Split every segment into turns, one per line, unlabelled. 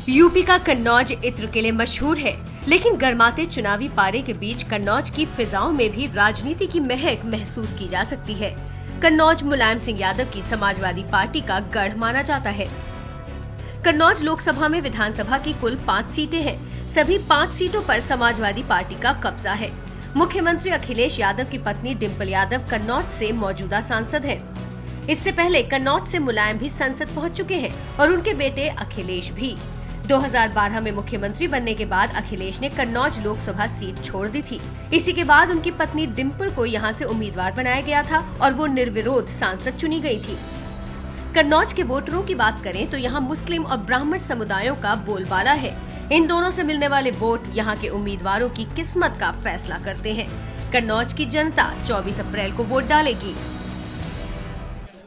UP का कन्नौज इत्र के लिए मशहूर है, लेकिन गर्माते चुनावी पारे के बीच कन्नौज की फिजाओं में भी राजनीति की महक महसूस की जा सकती है। कन्नौज मुलायम सिंह यादव की समाजवादी पार्टी का गढ़ माना जाता है। कन्नौज लोकसभा में विधानसभा की कुल 5 सीटें हैं। सभी 5 सीटों पर समाजवादी पार्टी का कब्जा है। मुख्यमंत्री अखिलेश यादव की पत्नी डिम्पल यादव कन्नौज से मौजूदा सांसद हैं। इससे पहले कन्नौज से मुलायम भी संसद पहुंच चुके हैं और उनके बेटे अखिलेश भी। 2012 में मुख्यमंत्री बनने के बाद अखिलेश ने कन्नौज लोकसभा सीट छोड़ दी थी। इसी के बाद उनकी पत्नी डिम्पल को यहां से उम्मीदवार बनाया गया था और वो निर्विरोध सांसद चुनी गई थी। कन्नौज के वोटरों की बात करें तो यहाँ मुस्लिम और ब्राह्मण समुदायों का बोलबाला है। इन दोनों से मिलने वाले वोट यहाँ के उम्मीदवारों की किस्मत का फैसला करते हैं। कन्नौज की जनता 24 अप्रैल को वोट डालेगी।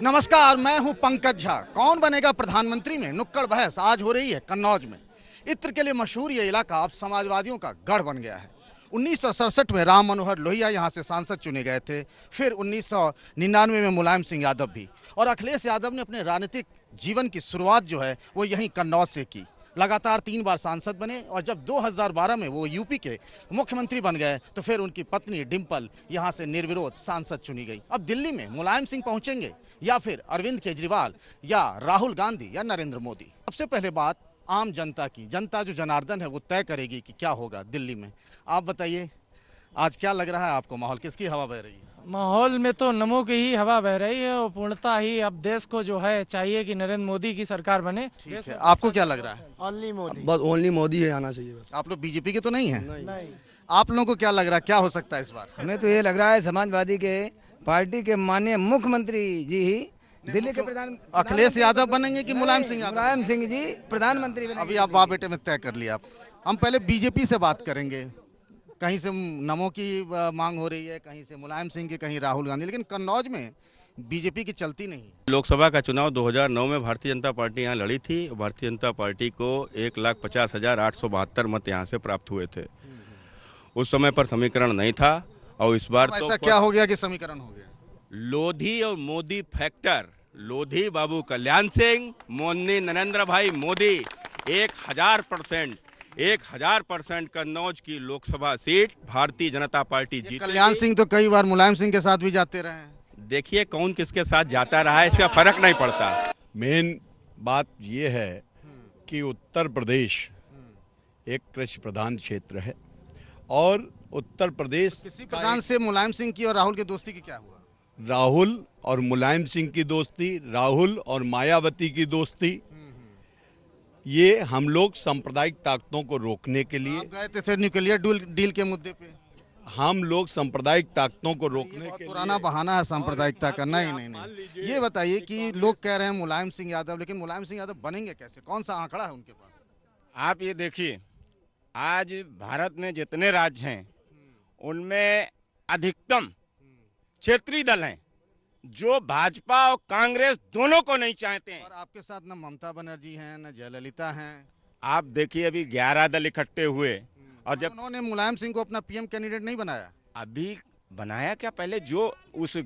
नमस्कार, मैं हूं पंकज झा। कौन बनेगा प्रधानमंत्री में नुक्कड़ बहस आज हो रही है कन्नौज में। इत्र के लिए मशहूर ये इलाका अब समाजवादियों का गढ़ बन गया है। 1967 में राम मनोहर लोहिया यहां से सांसद चुने गए थे, फिर 1999 में मुलायम सिंह यादव भी, और अखिलेश यादव ने अपने राजनीतिक जीवन की शुरुआत जो है वो यहीं कन्नौज से की। लगातार 3 बार सांसद बने और जब 2012 में वो यूपी के मुख्यमंत्री बन गए तो फिर उनकी पत्नी डिम्पल यहां से निर्विरोध सांसद चुनी गई। अब दिल्ली में मुलायम सिंह पहुंचेंगे या फिर अरविंद केजरीवाल या राहुल गांधी या नरेंद्र मोदी। सबसे पहले बात आम जनता की। जनता जो जनार्दन है वो तय करेगी कि क्या होगा दिल्ली में। आप बताइए, आज क्या लग रहा है आपको, माहौल किसकी हवा बह रही है?
माहौल में तो नमो की ही हवा बह रही है और पूर्णता ही अब देश को जो है चाहिए कि नरेंद्र मोदी की सरकार बने।
ठीक है, आपको क्या लग रहा है?
ओनली मोदी।
बस ओनली मोदी है आना चाहिए बस।
आप लोग बीजेपी के तो नहीं है?
नहीं।
आप लोगों को क्या लग रहा है, क्या हो सकता है इस बार?
हमें तो ये लग रहा है समाजवादी के पार्टी के माननीय मुख्यमंत्री जी ही दिल्ली के प्रधान
अखिलेश यादव बनेंगे कि मुलायम सिंह यादव?
मुलायम सिंह जी प्रधानमंत्री बनेंगे।
अभी आप बाप बेटे में तय कर लिया। आप हम पहले बीजेपी से बात करेंगे। कहीं से नमो की मांग हो रही है, कहीं से मुलायम सिंह की, कहीं राहुल गांधी, लेकिन कन्नौज में बीजेपी की चलती नहीं।
लोकसभा का चुनाव 2009 में भारतीय जनता पार्टी यहाँ लड़ी थी। भारतीय जनता पार्टी को 1,50,872 मत यहाँ से प्राप्त हुए थे। उस समय पर समीकरण नहीं था और इस बार
तो ऐसा क्या हो गया कि समीकरण हो गया?
लोधी और मोदी फैक्टर। लोधी बाबू कल्याण सिंह, मोदी नरेंद्र भाई मोदी। 1000% कन्नौज की लोकसभा सीट भारतीय जनता पार्टी जीती।
कल्याण सिंह तो कई बार मुलायम सिंह के साथ भी जाते रहे हैं।
देखिए कौन किसके साथ जाता रहा है, इसका फर्क नहीं पड़ता।
मेन बात यह है कि उत्तर प्रदेश एक कृषि प्रधान क्षेत्र है और उत्तर प्रदेश
किसी प्रधान से मुलायम सिंह की और राहुल की दोस्ती की क्या हुआ?
राहुल और मुलायम सिंह की दोस्ती, राहुल और मायावती की दोस्ती, ये हम लोग सांप्रदायिक ताकतों को रोकने के लिए
आप गए थे फिर न्यूक्लियर डील के मुद्दे पे।
हम लोग सांप्रदायिक ताकतों को रोकने के
पुराना बहाना है सांप्रदायिकता का। नहीं। ये बताइए कि लोग कह रहे हैं मुलायम सिंह यादव, लेकिन मुलायम सिंह यादव बनेंगे कैसे? कौन सा आंकड़ा है उनके पास?
आप ये देखिए, आज भारत में जितने राज्य हैं उनमें अधिकतम क्षेत्रीय दल हैं जो भाजपा और कांग्रेस दोनों को नहीं चाहते हैं।
और आपके साथ न ममता बनर्जी हैं, न जयललिता हैं।
आप देखिए अभी 11 दल इकट्ठे हुए और जब
उन्होंने मुलायम सिंह को अपना पीएम कैंडिडेट नहीं बनाया।
अभी बनाया क्या, पहले जो उस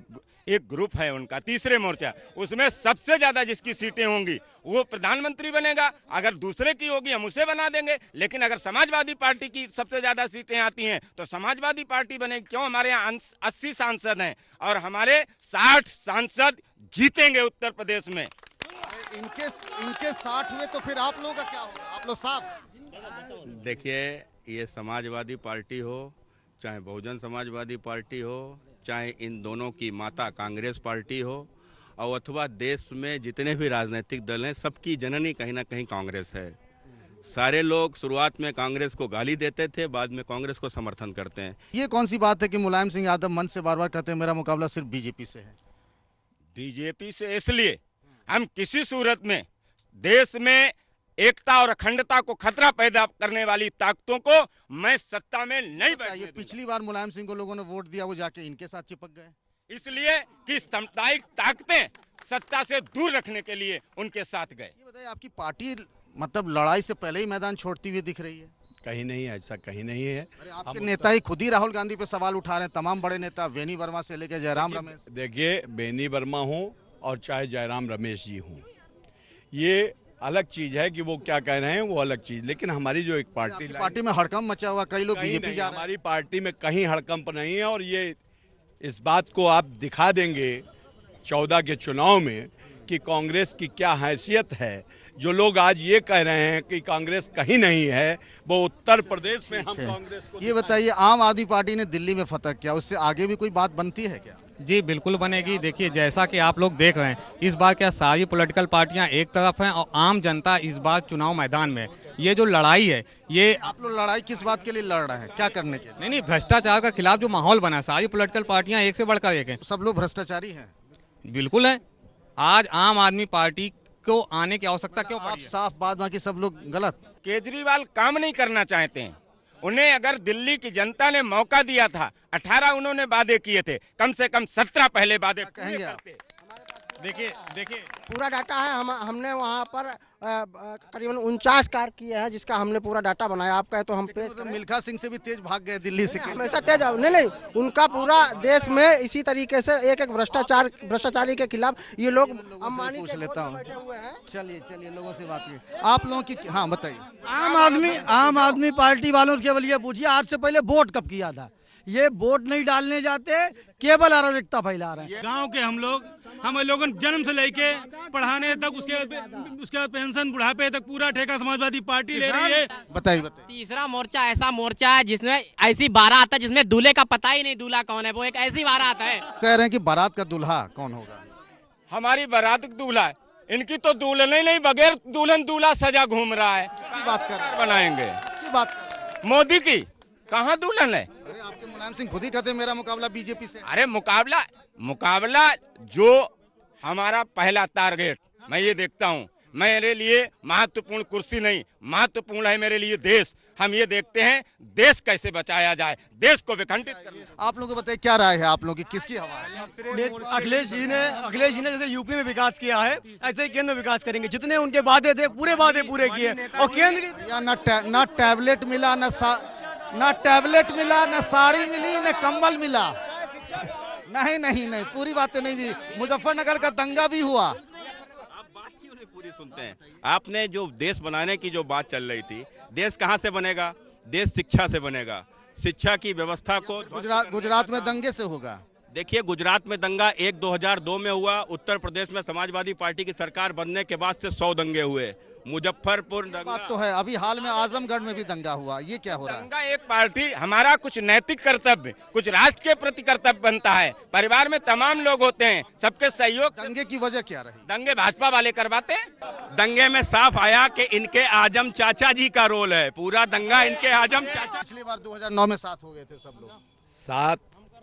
एक ग्रुप है उनका तीसरे मोर्चा, उसमें सबसे ज्यादा जिसकी सीटें होंगी वो प्रधानमंत्री बनेगा। अगर दूसरे की होगी हम उसे बना देंगे, लेकिन अगर समाजवादी पार्टी की सबसे ज्यादा सीटें आती हैं तो समाजवादी पार्टी बनेगी। क्यों? हमारे यहाँ 80 सांसद हैं और हमारे 60 सांसद जीतेंगे उत्तर प्रदेश में।
इनके 60 हुए तो फिर आप लोगों का क्या होगा? आप लोग साफ
देखिए, ये समाजवादी पार्टी हो, चाहे बहुजन समाजवादी पार्टी हो, चाहे इन दोनों की माता कांग्रेस पार्टी हो, और अथवा देश में जितने भी राजनीतिक दल हैं सबकी जननी कहीं ना कहीं कांग्रेस है। सारे लोग शुरुआत में कांग्रेस को गाली देते थे, बाद में कांग्रेस को समर्थन करते हैं।
ये कौन सी बात है कि मुलायम सिंह यादव मन से बार बार कहते हैं मेरा मुकाबला सिर्फ बीजेपी से है?
बीजेपी से इसलिए हम किसी सूरत में देश में एकता और अखंडता को खतरा पैदा करने वाली ताकतों को मैं सत्ता में नहीं बैठने दूंगा।
पिछली बार मुलायम सिंह को लोगों ने वोट दिया, वो जाके इनके साथ चिपक गए।
इसलिए कि सांप्रदायिक ताकतें सत्ता से दूर रखने के लिए उनके साथ गए।
ये बताइए, आपकी पार्टी मतलब लड़ाई से पहले ही मैदान छोड़ती हुई दिख रही है?
कहीं नहीं, ऐसा कहीं नहीं है।
आपके नेता ही खुद ही राहुल गांधी पे सवाल उठा रहे हैं, तमाम बड़े नेता, बेनी वर्मा से लेकर जयराम रमेश।
देखिए, बेनी वर्मा हो और चाहे जयराम रमेश जी हों, ये अलग चीज है कि वो क्या कह रहे हैं, वो अलग चीज। लेकिन हमारी जो एक
पार्टी में हड़कंप मचा हुआ, कई लोग बीजेपी जा रहे हैं।
हमारी पार्टी में कहीं हड़कंप नहीं है, और ये इस बात को आप दिखा देंगे 14 के चुनाव में कि कांग्रेस की क्या हैसियत है। जो लोग आज ये कह रहे हैं कि कांग्रेस कहीं नहीं है, वो उत्तर प्रदेश में हम कांग्रेस को।
ये बताइए, आम आदमी पार्टी ने दिल्ली में फतह किया, उससे आगे भी कोई बात बनती है क्या?
जी बिल्कुल बनेगी। देखिए, जैसा कि आप लोग देख रहे हैं, इस बार क्या सारी पॉलिटिकल पार्टियां एक तरफ हैं और आम जनता इस बार चुनाव मैदान में। ये जो लड़ाई है, ये
आप लोग लड़ाई किस बात के लिए लड़ रहे हैं, क्या करने के लिए?
नहीं, भ्रष्टाचार के खिलाफ जो माहौल बना, सारी पॉलिटिकल पार्टियां एक से बढ़कर एक हैं।
सब लोग भ्रष्टाचारी हैं?
बिल्कुल है। आज आम आदमी पार्टी को आने की आवश्यकता क्यों
आप
पड़ी है?
साफ बात, बाकी सब लोग गलत।
केजरीवाल काम नहीं करना चाहते हैं। उन्हें अगर दिल्ली की जनता ने मौका दिया था, 18 उन्होंने वादे किए थे, कम से कम 17 पहले वादे
कहेंगे आप?
देखिए
पूरा डाटा है। हमने वहाँ पर करीबन 49 कार किए हैं, जिसका हमने पूरा डाटा बनाया। आप कहे तो हम पेश करें।
मिल्खा सिंह से भी तेज भाग गए दिल्ली से।
हमेशा तेज नहीं, उनका पूरा देश में इसी तरीके से एक एक भ्रष्टाचारी के खिलाफ ये लोग अंबानी
पूछ
के
लेता हूँ।
बैठे हुए हैं।
चलिए लोगों से बात की। आप लोगों की, हाँ बताइए।
आम आदमी पार्टी वालों से केवल ये पूछिए, आज से पहले वोट कब किया था? ये वोट नहीं डालने जाते, केवल अराजकता फैला रहे हैं।
गांव के हम लोग जन्म से लेके पढ़ाने तक, उसके पेंशन बुढ़ापे तक पूरा ठेका समाजवादी पार्टी ले रही है।
बताइए।
तीसरा मोर्चा ऐसा मोर्चा है जिसमें ऐसी बारात है जिसमें दूल्हे का पता ही नहीं दूल्हा कौन है। वो एक ऐसी बारात है।
कह रहे हैं कि बारात का दूल्हा कौन होगा?
हमारी बारात का दूल्हा है। इनकी तो दुल्हन ही नहीं, बगैर दुल्हन दूल्हा सजा घूम रहा है।
बात कर
बनाएंगे
बात
मोदी की, कहाँ दुल्हन है?
अरे आपके मुलायम सिंह खुद ही कहते मेरा मुकाबला बीजेपी से।
अरे मुकाबला जो हमारा पहला टारगेट, मैं ये देखता हूँ, मेरे लिए महत्वपूर्ण कुर्सी नहीं, महत्वपूर्ण है मेरे लिए देश। हम ये देखते हैं देश कैसे बचाया जाए, देश को विखंडित करना।
आप लोगों को बताइए, क्या राय है आप लोगों की, किसकी हवा है?
अखिलेश जी ने जैसे यूपी में विकास किया है, ऐसे ही केंद्र में विकास करेंगे। जितने उनके वादे थे, पूरे वादे पूरे किए। और केंद्र
न टैबलेट मिला, न टैबलेट मिला, न साड़ी मिली, न कंबल मिला। नहीं, पूरी बातें नहीं दी। मुजफ्फरनगर का दंगा भी हुआ।
आप बात क्यों नहीं पूरी सुनते हैं? आपने जो देश बनाने की जो बात चल रही थी, देश कहां से बनेगा? देश शिक्षा से बनेगा। शिक्षा की व्यवस्था को
गुजरात में दंगे से होगा।
देखिए, गुजरात में दंगा 2002 में हुआ। उत्तर प्रदेश में समाजवादी पार्टी की सरकार बनने के बाद से 100 दंगे हुए। मुजफ्फरपुर
बात तो है। अभी हाल में आजमगढ़ में भी दंगा हुआ। ये क्या हो रहा है?
दंगा एक पार्टी, हमारा कुछ नैतिक कर्तव्य, कुछ राष्ट्र के प्रति कर्तव्य बनता है। परिवार में तमाम लोग होते हैं, सबके सहयोग।
दंगे की वजह क्या रही?
दंगे भाजपा वाले करवाते हैं।
दंगे में साफ आया कि इनके आजम चाचा जी का रोल है। पूरा दंगा इनके आजम चाचा।
पिछली बार 2009 में साथ हो गए थे सब लोग।
साथ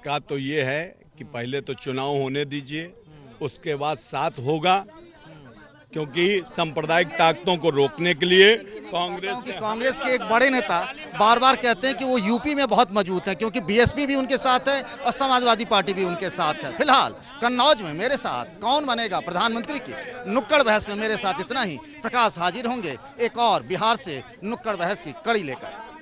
का तो ये है कि पहले तो चुनाव होने दीजिए, उसके बाद साथ होगा। क्योंकि सांप्रदायिक ताकतों को रोकने के लिए
कांग्रेस के एक बड़े नेता बार बार कहते हैं कि वो यूपी में बहुत मजबूत है, क्योंकि बीएसपी भी उनके साथ है और समाजवादी पार्टी भी उनके साथ है। फिलहाल कन्नौज में मेरे साथ कौन बनेगा प्रधानमंत्री की नुक्कड़ बहस में मेरे साथ इतना ही। प्रकाश हाजिर होंगे एक और बिहार से नुक्कड़ बहस की कड़ी लेकर।